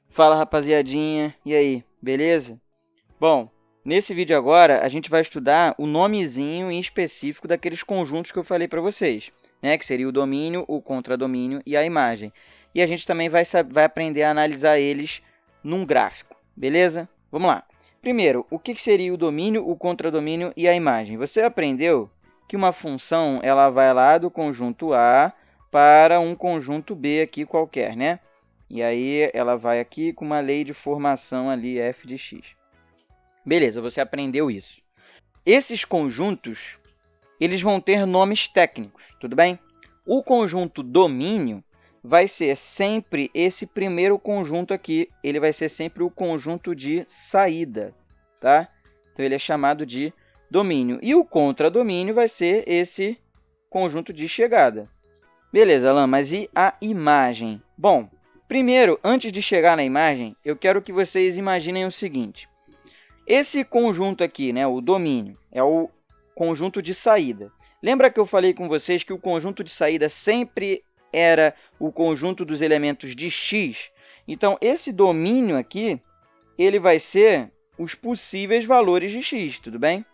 Fala, rapaziadinha, e aí, beleza? Bom, nesse vídeo agora a gente vai estudar o nomezinho em específico daqueles conjuntos que eu falei para vocês, né? Que seria o domínio, o contradomínio e a imagem. E a gente também vai aprender a analisar eles num gráfico, beleza? Vamos lá. Primeiro, o que seria o domínio, o contradomínio e a imagem? Você aprendeu que uma função ela vai lá do conjunto A para um conjunto B aqui qualquer, né? E aí ela vai aqui com uma lei de formação ali, f de x. Beleza, você aprendeu isso. Esses conjuntos, eles vão ter nomes técnicos, tudo bem? O conjunto domínio vai ser sempre esse primeiro conjunto aqui. Ele vai ser sempre o conjunto de saída, tá? Então, ele é chamado de domínio. E o contradomínio vai ser esse conjunto de chegada. Beleza, Alan, mas e a imagem? Bom, primeiro, antes de chegar na imagem, eu quero que vocês imaginem o seguinte. Esse conjunto aqui, né, o domínio, é o conjunto de saída. Lembra que eu falei com vocês que o conjunto de saída sempre era o conjunto dos elementos de x? Então, esse domínio aqui, ele vai ser os possíveis valores de x, tudo bem?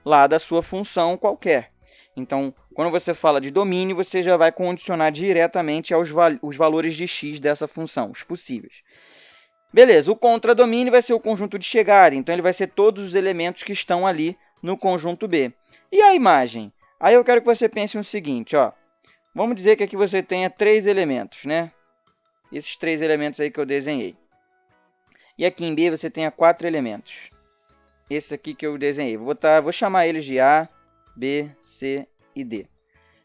Lá da sua função qualquer. Então, quando você fala de domínio, você já vai condicionar diretamente os valores de x dessa função, os possíveis. Beleza, o contradomínio vai ser o conjunto de chegada, então ele vai ser todos os elementos que estão ali no conjunto B. E a imagem? Aí eu quero que você pense no seguinte, ó. Vamos dizer que aqui você tenha 3 elementos, né? Esses 3 elementos aí que eu desenhei. E aqui em B você tenha 4 elementos. Esse aqui que eu desenhei. Vou chamar eles de A, B, C e D.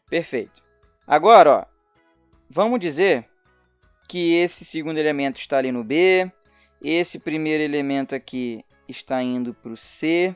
Perfeito. Agora, ó, vamos dizer que esse segundo elemento está ali no B, esse primeiro elemento aqui está indo para o C,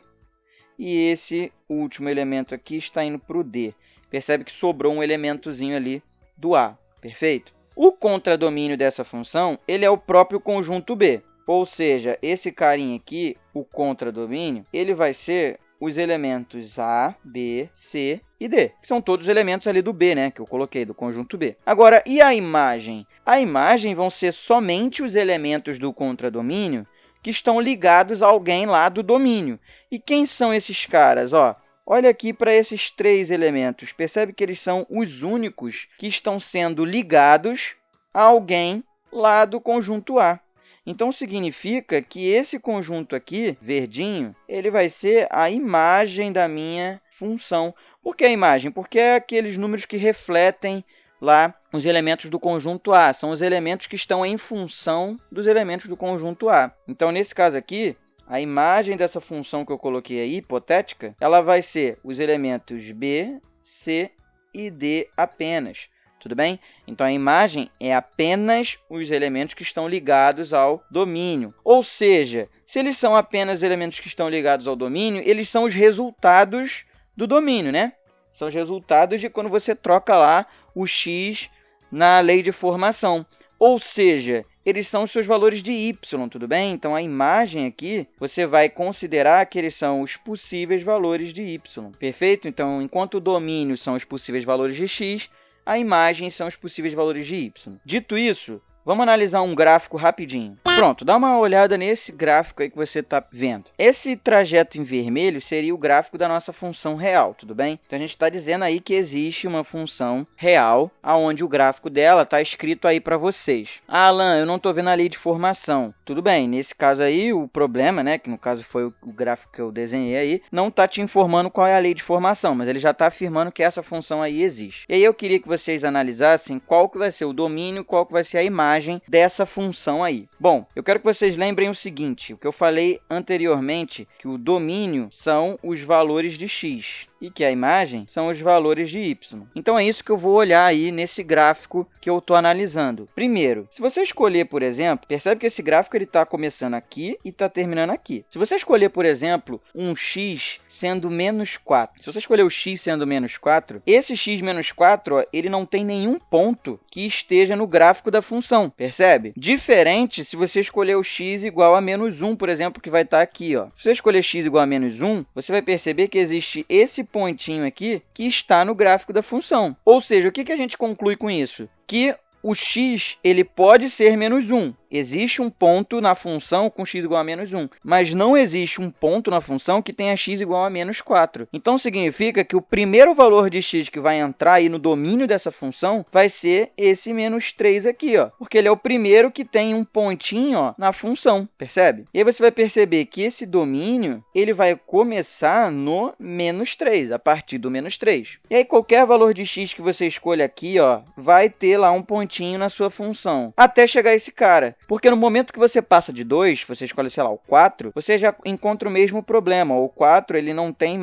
e esse último elemento aqui está indo para o D. Percebe que sobrou um elementozinho ali do A, perfeito? O contradomínio dessa função, ele é o próprio conjunto B, ou seja, esse carinha aqui, o contradomínio, ele vai ser os elementos A, B, C e D, que são todos os elementos ali do B, né, que eu coloquei, do conjunto B. Agora, e a imagem? A imagem vão ser somente os elementos do contradomínio que estão ligados a alguém lá do domínio. E quem são esses caras? Ó, olha aqui para esses 3 elementos. Percebe que eles são os únicos que estão sendo ligados a alguém lá do conjunto A. Então, significa que esse conjunto aqui, verdinho, ele vai ser a imagem da minha função. Por que a imagem? Porque é aqueles números que refletem lá os elementos do conjunto A. São os elementos que estão em função dos elementos do conjunto A. Então, nesse caso aqui, a imagem dessa função que eu coloquei aí, hipotética, ela vai ser os elementos B, C e D apenas. Tudo bem? Então, a imagem é apenas os elementos que estão ligados ao domínio. Ou seja, se eles são apenas elementos que estão ligados ao domínio, eles são os resultados do domínio, né? São os resultados de quando você troca lá o x na lei de formação. Ou seja, eles são os seus valores de y, tudo bem? Então, a imagem aqui, você vai considerar que eles são os possíveis valores de y. Perfeito? Então, enquanto o domínio são os possíveis valores de x, a imagem são os possíveis valores de y. Dito isso, vamos analisar um gráfico rapidinho. Pronto, dá uma olhada nesse gráfico aí que você está vendo. Esse trajeto em vermelho seria o gráfico da nossa função real, tudo bem? Então, a gente está dizendo aí que existe uma função real, onde o gráfico dela está escrito aí para vocês. Ah, Alan, eu não estou vendo a lei de formação. Tudo bem, nesse caso aí, o problema, né, que no caso foi o gráfico que eu desenhei aí, não está te informando qual é a lei de formação, mas ele já está afirmando que essa função aí existe. E aí eu queria que vocês analisassem qual que vai ser o domínio, qual que vai ser a imagem dessa função aí. Bom, eu quero que vocês lembrem o seguinte, o que eu falei anteriormente, que o domínio são os valores de x e que a imagem são os valores de y. Então, é isso que eu vou olhar aí nesse gráfico que eu estou analisando. Primeiro, se você escolher, por exemplo, percebe que esse gráfico está começando aqui e está terminando aqui. Se você escolher, por exemplo, um x sendo menos 4, se você escolher o x sendo menos 4, esse x menos 4, ó, ele não tem nenhum ponto que esteja no gráfico da função, percebe? Diferente se você escolher o x igual a menos 1, por exemplo, que vai estar aqui. Ó. Se você escolher x igual a menos 1, você vai perceber que existe esse pontinho aqui que está no gráfico da função. Ou seja, o que a gente conclui com isso? Que o x ele pode ser menos 1, existe um ponto na função com x igual a menos 1, mas não existe um ponto na função que tenha x igual a menos 4. Então, significa que o primeiro valor de x que vai entrar aí no domínio dessa função vai ser esse menos 3 aqui, ó, porque ele é o primeiro que tem um pontinho, ó, na função, percebe? E aí você vai perceber que esse domínio ele vai começar no menos 3, a partir do menos 3. E aí qualquer valor de x que você escolha aqui, ó, vai ter lá um pontinho na sua função, até chegar esse cara. Porque no momento que você passa de 2, você escolhe, sei lá, o 4, você já encontra o mesmo problema. O 4, ele não tem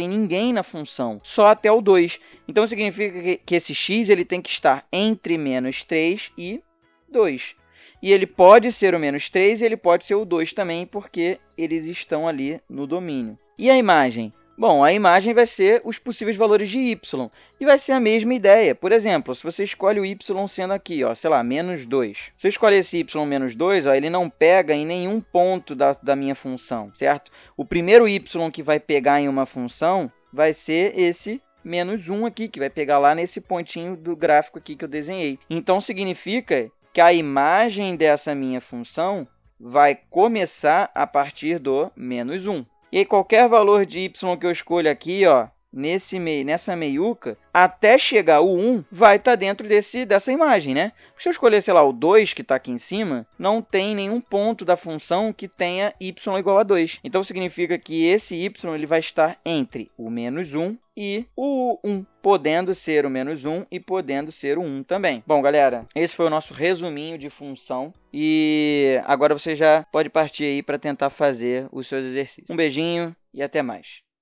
ninguém na função, só até o 2. Então, significa que esse x ele tem que estar entre menos 3 e 2. E ele pode ser o menos 3 e ele pode ser o 2 também, porque eles estão ali no domínio. E a imagem? Bom, a imagem vai ser os possíveis valores de y, e vai ser a mesma ideia. Por exemplo, se você escolhe o y sendo aqui, ó, sei lá, menos 2. Se você escolher esse y menos 2, ó, ele não pega em nenhum ponto da minha função, certo? O primeiro y que vai pegar em uma função vai ser esse menos 1 aqui, que vai pegar lá nesse pontinho do gráfico aqui que eu desenhei. Então, significa que a imagem dessa minha função vai começar a partir do menos 1. E aí, qualquer valor de y que eu escolha aqui, ó, nessa meiuca, até chegar o 1, vai estar dentro dessa imagem, né? Se eu escolher, sei lá, o 2, que está aqui em cima, não tem nenhum ponto da função que tenha y igual a 2. Então, significa que esse y ele vai estar entre o menos 1 e o 1, podendo ser o menos 1 e podendo ser o 1 também. Bom, galera, esse foi o nosso resuminho de função. E agora você já pode partir aí para tentar fazer os seus exercícios. Um beijinho e até mais.